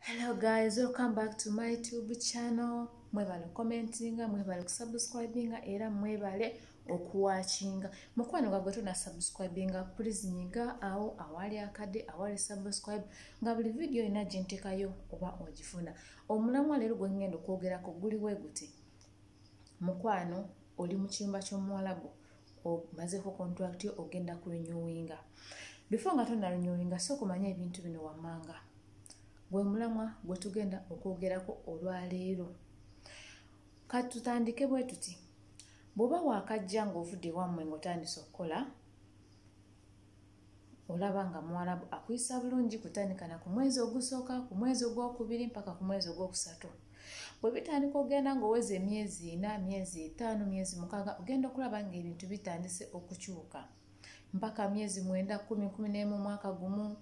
Hello guys, welcome back to my YouTube channel. Mwebale commentinga, mwebale kusubscribinga era mwebale okuwatchinga. Mukwano gwa tuna subscribinga, please nyiga awo awali akade awali subscribe nga buli video ina jintekayo oba ogifuna. Omulamwa leero gwe ngendo kwogerako guli weguti. Mukwano oli mu kiyumba ky'omuwalabu omaze ku contract yo ogenda ku renewinga. Before nga tonna renewinga so kumanya ebintu bino wammanga. Gwe mulamwa gwe tugenda okwogerako olwaleero. Kati tutandike bwe tuti. Bw'oba waakajja ng'ovudde wammwe ng'otandise okukola, olaba nga muwalabu akuyisa bulungi kutandika na ku mwezi ogusooka, ku mwezi ogwokubiri mpaka ku mwezi ogwokusatu. Bwe bitandika ogenda ng'oweza emyezi 4, myezi 5, myezi 6, ogenda okulaba ng'ebintu bitandise okukyuka. Mpaka myezi 9, 10, 11 mwaka gumu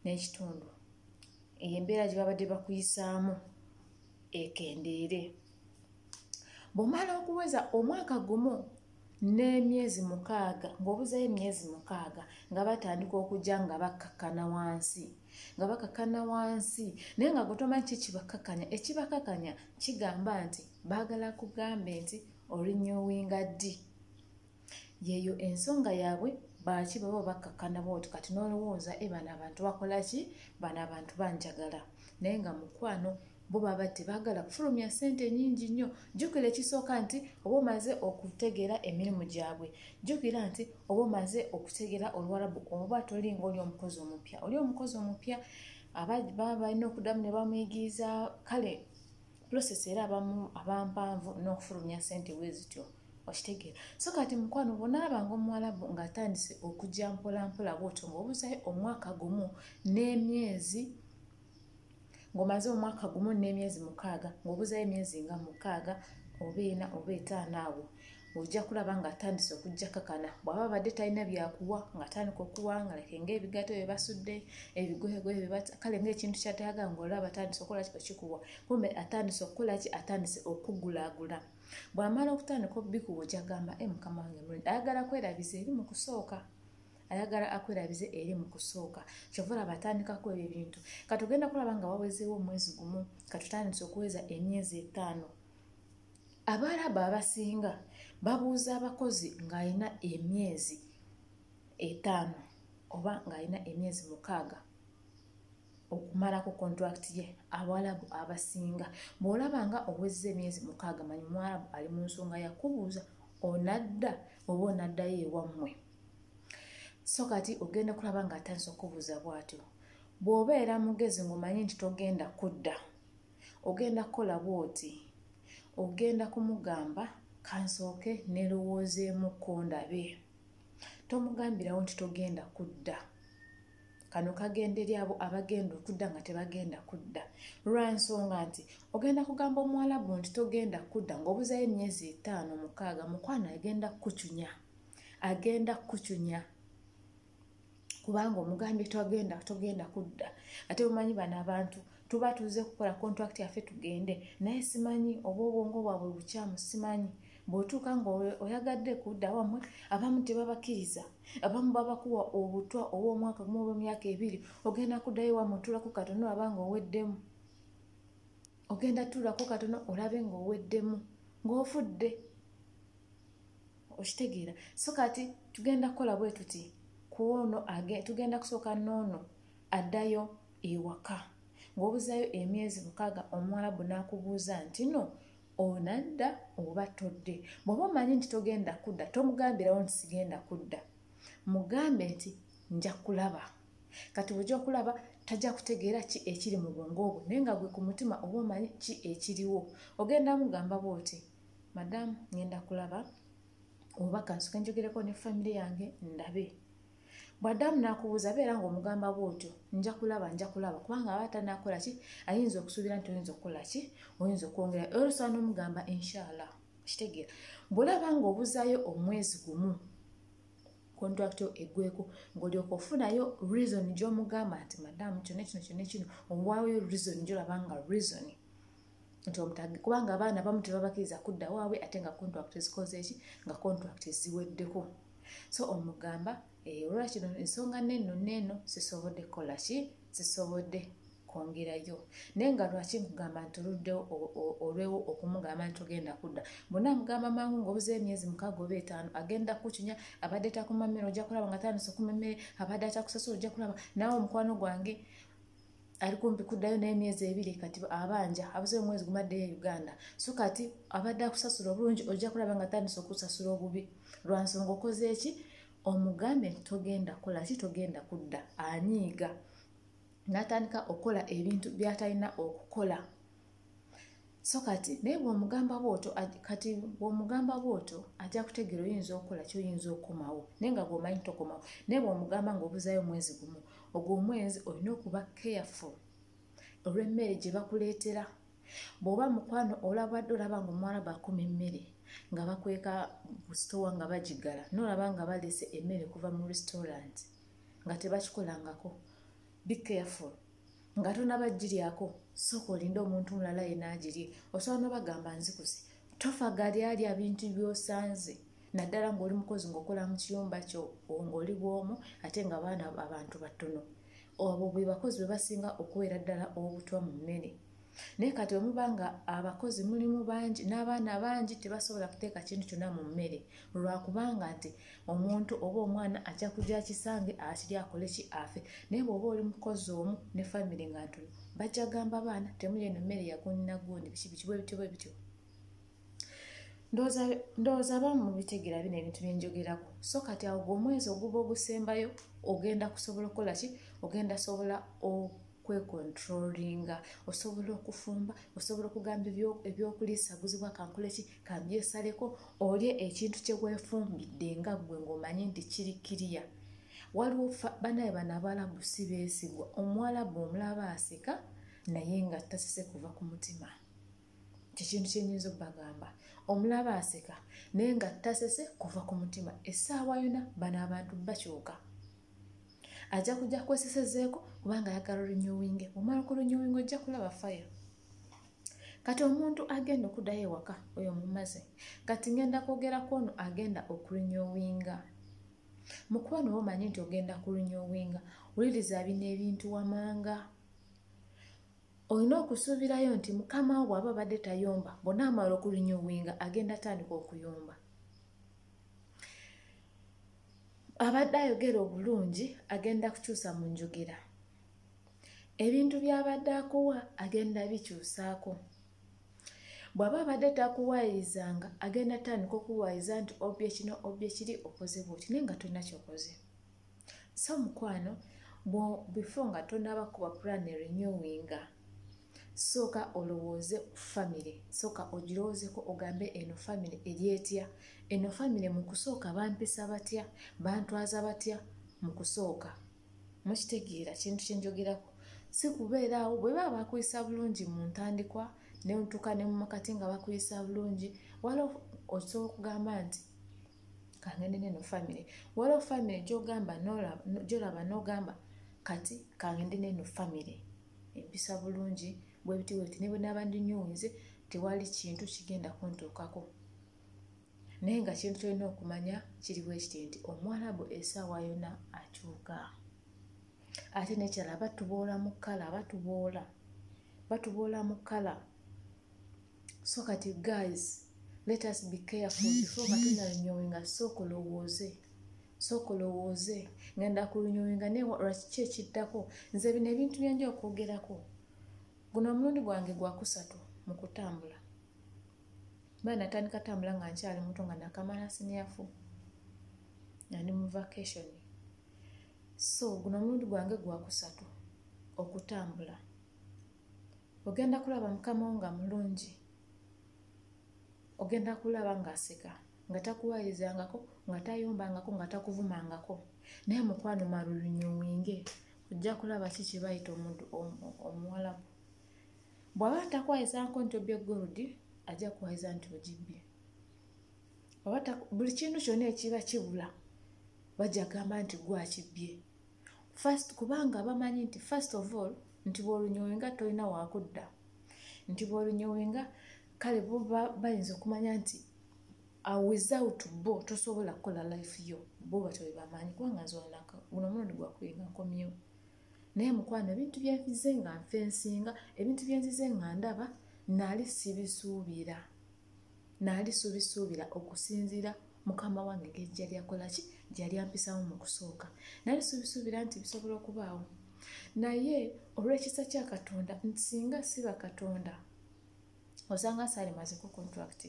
n'ekitundu. Embeera gye babadde bakuyisaamu ekendeere. Bw'omala okuweza omwaka gumu n'emyezi 6 ng'obuzayo emyezi 6 nga batandika okujja nga bakkakkana wansi. Nga bakkakkana wansi naye nga gwe tomanyi ki kibakkakkanya. Ekibakkakkanya kigamba nti baagala kugambe nti orinnyowinga ddi. Yeeyo ensonga yaabwe baki baba bakkakkana bwoti kati n'olowooza bano abantu bakola ki? Bano abantu banjagala. Naye nga mukwano bo baba tebaagala kufulumya ssente nnyingi nnyo. Jjukira ekisooka nti oba omaze okutegeera emirimu gyabwe. Jjukira nti oba omaze okutegeera Oluwarabu oba toli ng'oli omukozi omupya. Oli omukozi omupya baba balina okuddamu ne bamuyigiriza kale process era abampanvu n'okufulumya ssente bwe zityo. Okitegeera. So kati mukwano bw'onaalaba ng'omuwalabu ng'atandise okujja mpola mpola bw'otyo ng'obuzayo omwaka gumu n'emyezi ng'omaze omwaka gumu n'emyezi 6 ng'obuzayo emyezi nga 6 oba 4 oba 5 awo ojja kulaba ng'atandise okujja kakana. Bw'aba badde talina byakuwa ng'atandika okuwa nga leke ng'ebigato bye basudde ebigoyegoye kale ng'ekintu ky'atayagala ng'olaba atandise okukola kikuwa. Kumbe atandise okukola ki? Atandise okugulaagula. Bw'amala okutandika okubikuwa ojja gamba mukama wange mulungi ayagala kwerabiza eri mu kusooka. Ayagala akwerabize eri mu kusooka. Kyova olaba atandikako ebyo ebintu. Katugenda kulaba nga wawezeewo omwezi gumu katutandise okuweza emyezi 5. Abaalabu abasinga babuuza abakozi ng'alina emyezi 5 oba ng'alina emyezi 6 okumala ku contract ye. Abawalabu abasinga bw'olaba nga owezza emyezi 6 manyi Mwarabu ali mu nsonga yakubuuza onadda oba onaddayo ewammwe. So kati ogenda kulaba ng'atandise okubuuza bw'atyo. Bw'obeera mugezi ng'omanyi nti togenda kudda, ogenda kukola bw'oti. Ogenda kumugamba kansooke nerowoozeemuko ndabe. Tomugambirawo nti togenda kudda. Kano kagenda eri abo abagenda okudda nga tebagenda kudda. Lwansonga nti ogenda kugamba omuwalabu nti togenda kudda ng'obuzayo emyezi 5 6 mukwano agenda kukucunya. Agenda kukucunya. Kubanga omugambye togenda kudda. Ate bumanyi bano abantu tuba tuze kukola contract yaffe tugende naye simanyi oba obwongo bwabwe bukyamu simanyi. Bw'otuuka ng'oyagadde kudda wammwe abamu tebabakkiriza. Abamu babakuwa obutwa obw'omwaka gumu oba emyaka 2 ogenda kuddayo wammwe otuulako katono olaba ng'oweddemu. Ogenda tuulako katono olabe ng'oweddemu ng'ofudde. Okitegeera. So kati tugenda kukola bwe tuti. Kuono tugenda kusooka noono addayo ewaka. Ng'obuzayo emyezi 6 omuwalabu n'akubuuza nti no onadda oba todde. Bw'oba omanyi nti togenda kudda tomugambirawo nti sigenda kudda. Mugambe nti nja kulaba. Kati bw'ojja okulaba tajja kutegeera ki ekiri mu bwongo bwo naye nga gwe ku mutima oba omanyi ki ekiriwo. Ogenda mugamba bw'oti madamu ngenda kulaba oba kansooke njogereko ne famire yange ndabe. Bw'addamu n'akubuuza beera ng'omugamba bw'otyo nja kulaba kubanga aba tanaakola ki ayinza okusuubira nti oyinza okukola ki oyinza okwongera olusobola n'omugamba inshallah. Okitegeera. Bw'olaba ng'obuzaayo omwezi gumu contract eggweko ng'olyoka ofunayo reason gy'omugamba nti madamu kino kino owaayo reason gy'olaba nga reason nti omutage kubanga abaana abamu tebabakkiriza kudda waabwe ate nga contract zikoze ki nga contract ziweddeko. So omugamba olwakino ensonga neno sisobodde kukola ki sisobodde kongerayo naye nga lwaki nkugamba nti oluddewo olwewo okumugamba nti ogenda kudda bonna mugamba mangu ng'obuze emyezi 6 oba 5 agenda kukinya abadde takuma mmere ojja kulaba nga tandise okuma emmere abadde atakusasula ojja kulaba naawe omukwano gwange ali kumpi kuddayo n'emyezi 2 kati abanja abuze omwezi gumaddeyo Uganda so kati abadde akusasula obulungi ojja kulaba nga tandise okusasula obubi lwansonga okoze eki omugambe togenda kola ki togenda kudda anyiiga n'atandika okukola ebintu by'atalina okukola so kati naye bw'omugamba bw'oto ajja kutegeera oyinza okukola ky'oyinza okukomawo naye nga gw'omanyi tokomawo naye bw'omugamba ng'obuzaayo omwezi gumu ogwo omwezi olina okuba careful olw'emmere gye bakuleetera bw'oba mukwano olabadde olaba ng'omuwarabu akuma emmere nga bakweka ku sitowa nga bagigala n'olaba nga balese emmere kuva mu restaurant nga tebakikolangako be careful nga tonabaggiryako sooka olinde omuntu mulala yenna agirye osobola n'obagamba nzikusi tofa gali alya bintu by'osanze naddala ng'oli mukozi ng'okola mu kiyumba kyo ng'oli bw'omu ate nga baana abantu batono obwo bwe bakozi bwe basinga okubeera ddala obutwa mu mmere naye kati omuba nga abakozi mulimu bangi n'abaana bangi tebasobola kuteeka kintu kyonna mu mmere lwakubanga nti omuntu oba omwana ajja kujja kisange akiri akole ki afe naye bw'oba oli mukozi omu ne famire nga ntono bajja gamba baana temulya eno mmere yaguninagundi biki bwe bityo ndowooza bamu mubitegeera bino ebintu bye njogerako so kati awo omwezi oguba ogusembayo ogenda kusobola okukola ki ogenda sobola kwekontrolinga osobola okufumba osobola okugamba ebyokuliisa guzibwa kankole ki kambyesaleko olye ekintu kye weefumbidde nga ggwe ng'omanyi nti kiri kiriya waliwo banaye bano Abalabu si beesigwa Omuwalabu omulaba aseka naye nga tasese kuva ku mutima kikintu kyenyinza okubagamba omulaba aseka naye nga tasese kuva ku mutima essaawa yona bano abantu bakyuka ajja kujja kwesesezeeko kubanga ayagala olunyuwinge omala ku lunyuwinge ojja kulaba fire kati omuntu agenda okuddayo ewaka oyo mumaze kati ngenda kwogerako ono agenda okulunyuwinga mukuba noba omanyi nti ogenda kulunyuwinga wuliriza bino ebintu wamanga olina okusuubirayo nti mukama wo bw'aba abadde tayomba bonna amala okulunyuwinga agenda atandika okuyomba abadde ayogera obulungi agenda kukyusa mu njogera ebintu by'abadde akuwa agenda bikyusaako bw'aba abadde takuwaayirizanga agenda atandika okuwaayiza nti obye kino obye kiri okoze bwoti naye nga tolina kyokoze so mukwano before nga tonaba kuba plan renewinga sooka olowooze family sooka ogirowoozeko ogambe eno family eri etya eno family mu kusooka bampisa batya bantwaza batya mu kusooka mukitegeera kintu kye njogerako si kubeera awo bwe baba bakuyisa bulungi mu ntandikwa ne ntuuka ne mu makati nga bakuyisa bulungi waliwo osobola okugamba nti kangende neno family waliwo family gy'olaba n'ogamba kati kangende neno family empisa bulungi bwe biti ne bwe naaba ndinyuwize tewali kintu kigenda kuntuukako naye nga kintu kyolina okumanya kiriwo ekiti nti Omwarabu essaawa yonna akyuka ate nekyala batuboola mu kkala batuboola mu kkala so kati guys let us be careful before nga tunalunyowinga sooka olowooze ngenda kulunyowinga naye lwaki ekiddako nze bino ebintu byenja okwogerako guno omulundi gwange gwakusatu mu kutambula bana natandika tambula nga nkyali muto nga nakamala sinyafu ndi mu vacation so guno omulundi gwange gwakusatu okutambula ogenda kulaba mukama wo nga mulungi ogenda kulaba ng'aseka nga takuwayirizangako nga tayombangako nga takuvumangako naye mukwano malulunyuwinge ojja kulaba kiki bayita omuntu Omuwalabu bw'aba takwayizangako nti obye goludi ajja kuwayiza nti ogibbye buli kintu kyonna ekiba kibula bajja gamba nti gwakibbye kubanga bamanyi nti first of all nti bw'olunyowinga tolina wakudda nti bw'olunyowinga kale bo bayinza okumanya nti without bo tosobola kukola life yo bo batyo bebamanyi kubanga nze guno omulundi gwakuyinga nkomyewo naye mukwano ebintu byenzize nga nfensinga ebintu byenzize nga ndaba naali subisuubira okusinziira mukama wange gejja lyakola ki gyali ampisamu mu kusooka naali subisuubira nti bisobola okubaawo naye olw'ekisa kya Katonda nti singa siba Katonda osanga saali maziko contract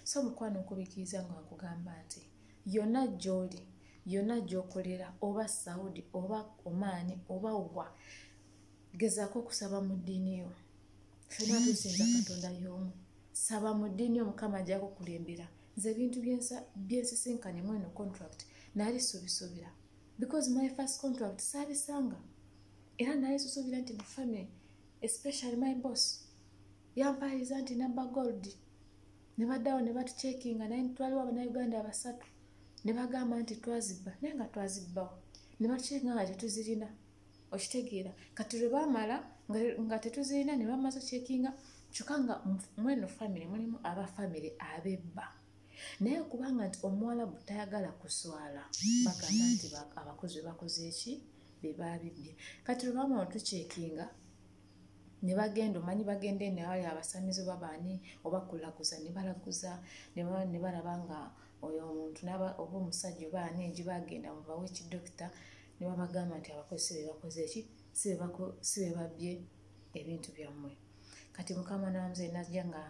so mukwano okubikiriza nga nkugamba nti yonna gy'oli yonna gy'okolera oba Saudi oba Omaani oba wa gezaako okusaba mu ddiini yo ffenna tusinza Katonda y'omu saba mu ddiini yo Mukama ajja kukulembera nze ebintu byensisinkanye mu eno contract naali subisuubira because my first contract saabisanga era naali susuubira nti mu family especially my boss yampaaliza nti namba gold ne baddawo ne batucekinga naye twaliwo Abannayuganda abasatu ne bagamba nti twazibba naye nga twazibbawo ne batucekinga nga tetuzirina okitegeera kati lwe baamala nga tetuzirina ne bamaze cekinga kyokka nga mweno family mulimu abafamily abebba naye kubanga nti Omuwarabu tayagala kuswala bagamba nti abakozi bakoze eki be baabibye kati lwe baamala otucekinga ne bagenda omanyi bagende ne wali abasamizi babaani oba kulaguza ne balaguza ne balaba nga oyo omuntu oba omusajja oba ani egi bagenda mu bawe ekidokita ne babagamba nti abakozi si be bakoze eki si be babbye ebintu byammwe kati mukama namuze najja nga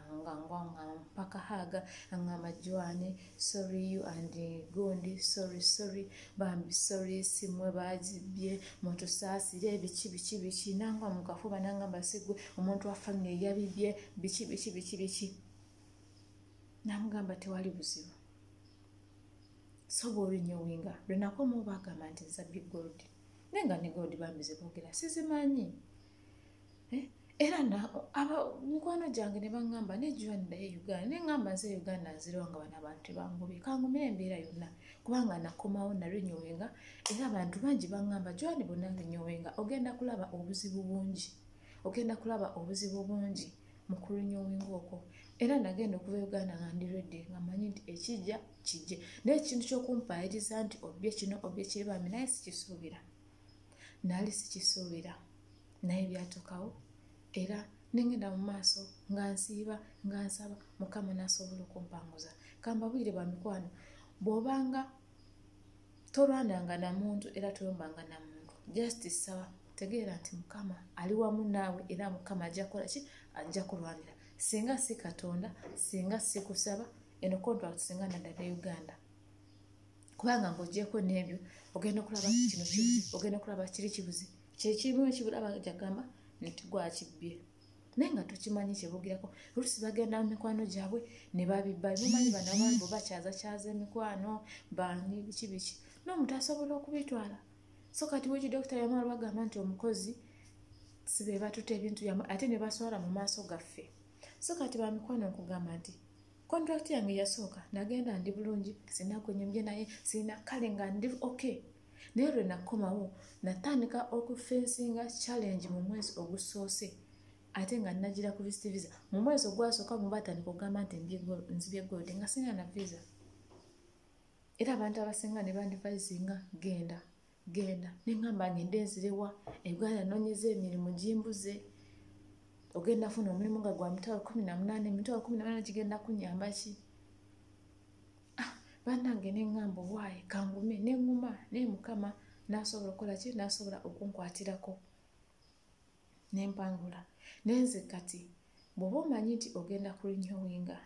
mpaka haga ngamba Joanne sorry you and Gondi sorry bambi sorry simwe bajibye moto saasire biki nangwa mukafuba nangamba sigwe omuntu wa family yabibye biki namugamba tewali buzibu sobo rinnyowinga lwenakoma obagamba nti nzabye gold nenga ne gold bambize boogera sizimanyi era mikwano gyange ne baŋŋamba ne Joanne ddayo Uganda ne ŋŋamba nze Uganda nziriwo nga bano abantu tebangubye kangumire embeera yonna kubanga nakomawo narinyowenga era abantu bangi baŋŋamba Joanne bonna rinyowenga ogenda kulaba obuzibu bungi mu kurinyowenga okwo era nagenda okuva Uganda nga ndi ready nga manyi nti ekijja kijje naye ekintu ky'okumpaayiriza nti obbye kino obbye kiri bambi naye sikisuubira naye byatuukawo era nengenda mu maaso nga nsiiba nga nsaba Mukama n'asobola okumpanguza kambabwire ba mikwano bw'obanga tolwananga na muntu era toyombanga na muntu just saba tegeera nti Mukama ali wamu naawe era Mukama ajja kukola ki ajja kulwanira singa si Katonda singa si kusaba eno contract singa nadda Uganda kubanga ng'ogyeko n'ebyo ogenda okulaba kino kibuzi ogenda okulaba kiri kibuzi kyekirimu ekibula bagagamba nti gwakibbye naye nga tokimanyi kyebugirako oluusi bagenda mu mikwano gyabwe ne babibba mumanyi bano abantu bakyaza emikwano bani biki n'omuntu asobola okubitwala so kati wekidokita yamala bagamba nti omukozi si be batuta ebintu byammwe ate ne baswala mu maaso gaffe so kati ba mikwano okugamba nti contract yange yasooka nagenda ndi bulungi sinakwenyembye naye sirina kale nga ndi okay naye lwe nakomawo natandika okufensinga challenge mu mwezi ogusoose ate nga nagira ku visa mu mwezi ogwasooka mu batandika okugamba nti nzibye gold nga sina na visa era abantu abasinga ne bandivayizinga genda neŋŋamba ngende nzirewa Uganda noonyeza emirimu gimbuze ogenda funa omulimu nga gwa mitwalo 18 emitwalo 18 kigenda kunyamba ki bannange neŋŋamba waaye kangume neŋŋuma naye Mukama n'asobola okukola ki n'asobola okunkwatirako n'empangula nenze kati bw'oba omanyi nti ogenda kulinyowinga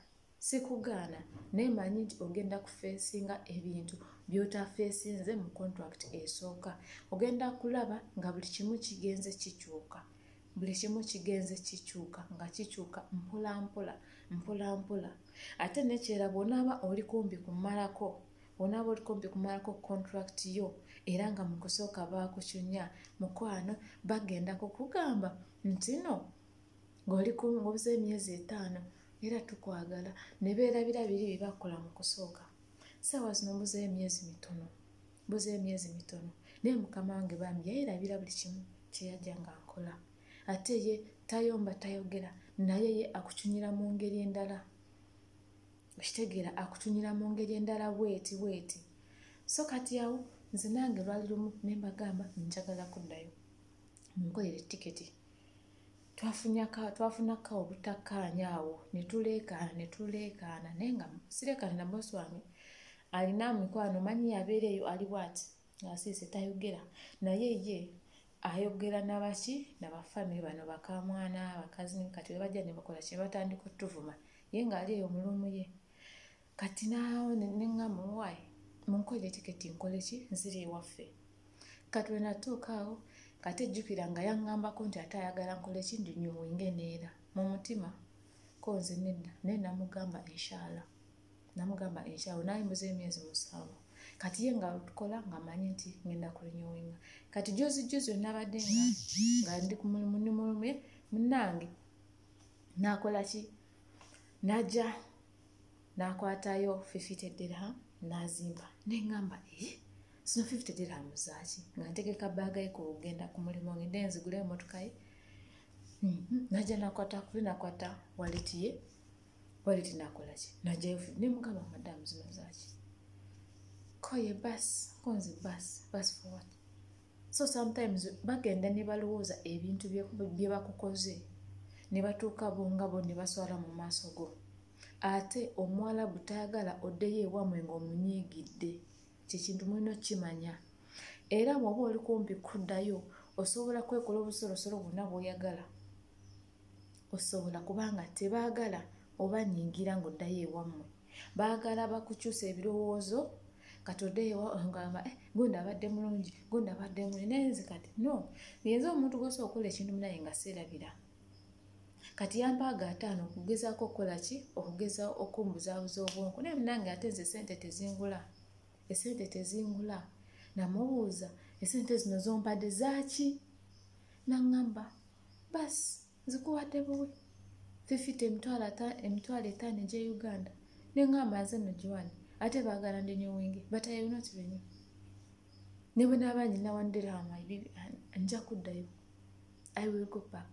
sikugaana naye manyi nti ogenda kufeesinga ebintu by'otafeesinze mu contract esooka ogenda kulaba nga buli kimu kigenze kikyuka nga kikyuka mpola ate nekyera bw'onaaba oli kumpi kumalako contract yo era nga mu kusooka baakukyunya mukwano bagenda kukugamba nti no ng'obuze emyezi 5 era tukwagala ne beerabira biri bye bakola mu kusooka saawa zino mbuze emyezi mitono naye Mukama wange bambi yayerabira buli kimu kye yajja nga nkola ate ye tayomba tayogera naye ye akukyunyira mu ngeri endala okitegeera akukyunyira mu ngeri endala bweti so kati awo nze nange lwali lumu ne mbagamba njagala kuddayo nkolera tiketi twafunaka obutakkaanya awo ne tuleekaana naye nga sireekaana na bosi wange alina mikwano manyi yabeera eyo ali bwati ng'asiise tayogera naye ye ayogera n'abaki n'abafamire bano bakamwana bakazi kati we bajja ne bakola kye batandika otuvuma ye ng'ali eyo mulumu ye kati naawo neŋŋamba muwaayi munkolere tiketi nkole ki nzire ewaffe kati we natuuka awo kati ejjukira nga yaŋŋambako nti ate ayagala nkole ki ndinyuwinge neera mu mutima ko nze nedda naye namugamba inshallah nayimbuza emyezi 7 kati ye nga tukola nga manyi nti ngenda kulinyuwinga kati jozi nabadde nga ndi ku mulimu ni mulumu munnange nakola ki najja nakwatayo 50 dirham nazimba neŋŋamba sino 50 dirham zaaki nga ntegeka baaga ye kugenda ku mulimu ngende nzigula emmotoka ye najja nakwata waleti nakola ki najjayo nemugamba madamu zino zaaki koye basi konze basi for what so sometimes bagenda ne balowooza ebintu bye bakukoze ne batuuka bo ne baswala mu maaso go ate Omuwarabu tayagala oddeyo ewamwe ng'omunyiigidde kyekintu mulina okimanya era bw'oba oli kumpi kuddayo osobola kwekola obusolosolo bwonna bw'oyagala osobola kubanga tebaagala oba nyingira ng'oddayo ewamwe baagala bakukyusa ebirowoozo kati oddeyo ngamba gundi abadde mulungi naye nze kati no yenza omuntu gwosobola okukola ekintu munaye nga seerabira kati yampaaga 5 okugezaako okukola ki okugezaako okumbuzaabuza obwonko naye munange ate nze esente tezingula namubuuza esente zino zompadde zaaki naŋŋamba basi zikuwadde buwe 50 emitwalo 5 egye Uganda neŋŋamba nze no Joan ate baagala ndinyuwinge but I will not renew ne bwe naaba nyina 1 dirham nja kuddayo I will go back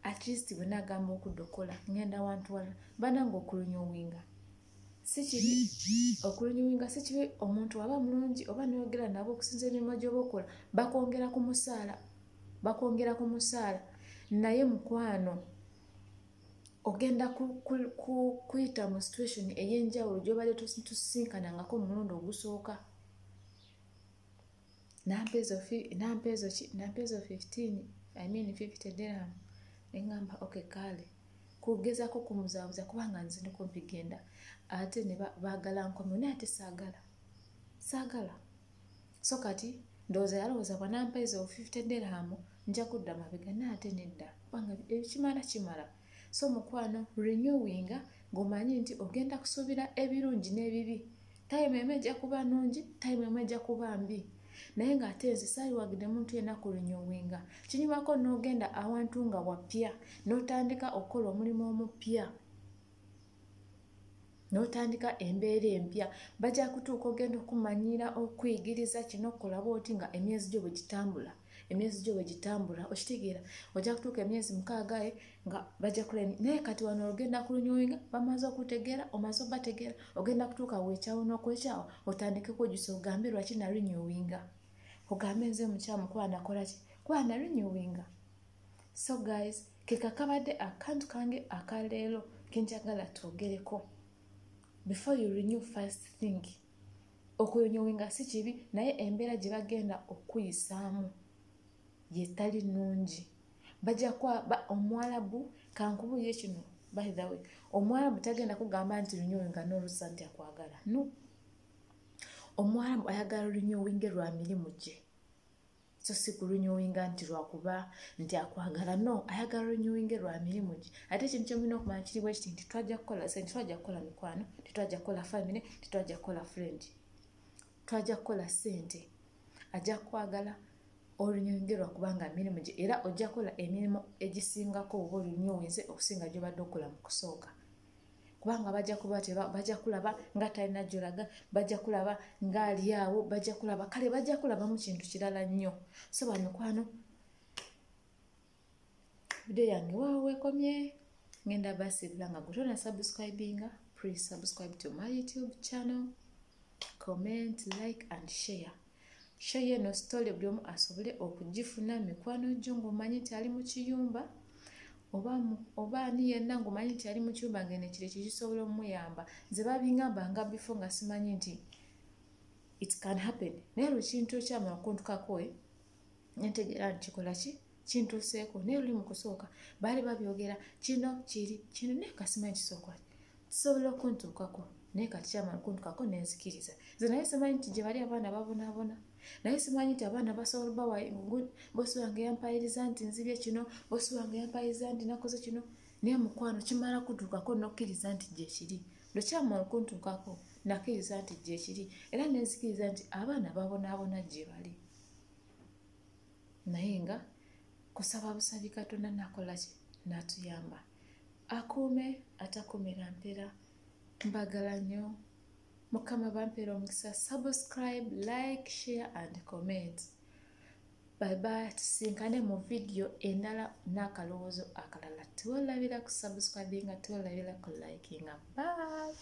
at least bwe nagamba okudda okola ngenda wantwala banange okulunyuwinga si kibi omuntu waba mulungi oba neyogera nabo okusinza emirimu gy'oba okola bakwongera ku musaala naye mukwano ogenda kuyita mu situation ey'enjawulo gy'obadde tusinkanangako mu mulundi ogusooka nampeezo 15 50 dirham neŋŋamba okay kale kugezaako kumuzaabuza kubanga nze ne kumpi genda ate ne baagala nkomyo naye ate saagala so kati ndowooza yalowooza bwanampeezo 50 dirham nja kudda mabega naye ate nedda kubanga ekimala so mukwano renewinga ng'omanyi nti ogenda kusuubira ebirungi n'ebibi time emu ejja kuba nnungi time emu ejja kuba mbi naye ng'ate nze saaliwagidde muntu yenna ku renewinga kinyumako n'ogenda awantu nga wapya n'otandika okukola omulimu omupya n'otandika embeera empya bajja kutuuka ogenda okumanyira okuyigiriza kino okulaba oti nga emyezi gyo bwe gitambula okitegeera ojja kutuuka emyezi 6 nga bajja kulema naye kati wano ogenda ku renewinga bamaze okutegeera omaze obategeera ogenda kutuuka weekyawo n'okwekyawo otandikeko ojjusa ogambe lwaki na renewinga ogambe nze mukyamu kuba nakola ki kuba na renewinga so guys kekakabadde akantu kange akaleero kenjagala twogereko before you renew first thing okurenewinga si kibi naye embeera gye bagenda okuyisaamu yetali nnungi bajja kwa Omuwarabu kankubuulire kino by the way Omuwarabu tagenda kugamba nti renewinga n'olusa nti akwagala no Omuwarabu ayagala renewinga lwa mirimu gye so si ku renewinga nti lwakuba nti akwagala no ayagala renewinga lwa mirimu gye ate ekintu kyomulina okumanya kiri bwe kiti nti twajja kukola sente twajja kukola mikwano tetwajja kukola family tetwajja kukola friend twajja kukola sente ajja kwagala olunyongerwa kubanga mirimu gye era ojja kola emirimu egisingako oba olunyowinze okusinga gy'obadde okola mu kusooka kubanga bajja kulaba nga talina gy'olaga bajja kulaba ng'ali awo bajja kulaba mu kintu kirala nnyo so bamikwano video yange waawo weekomye ngenda basiibula nga gutona subscribinga please subscribe to my YouTube channel comment like and share share eno story buli omu asobole okugifuna mikwano gyo ng'omanyi nti ali mu kiyumba oba ani yenna ng'omanyi nti ali mu kiyumba ng'eno kiri kisobola omuyamba. Nze babingamba nga before nga simanyi nti it can happen. Naye lukintu ekyamala okuntukako ntegeera nti kikola ki kintuuseeko. Naye luli mu kusooka baali babyogera kino kiri kino naye kasimanyi kisooka kisobola okuntuukako. Naye kati kyamala okuntukako nenzikiriza. Nze naye simanyi nti gye bali abaana babonaabona. Naye simanyi nti abaana basobola bawa bosi wange yampayiriza nti nzibye kino, bosi wange yampayiriza nti nakoze kino. Naye mukwano kimala kutuukako n'okkiriza nti gye kiri. Lwe kyamala okuntuukako nakkiriza nti gye kiri era nenzikiriza nti abaana babonaabona gye bali. Naye nga kusaba busabi Katonda nakola ki natuyamba. Akuume atakumira mpera. Mbagala nnyo. Mukama bampeera omukisa. Subscribe, like, share and comment. Bye bye. Tusinkane mu video endala n'akalowoozo akalala. Tuwolabira ku subscribinga, tuwolabira ku likinga. Bye.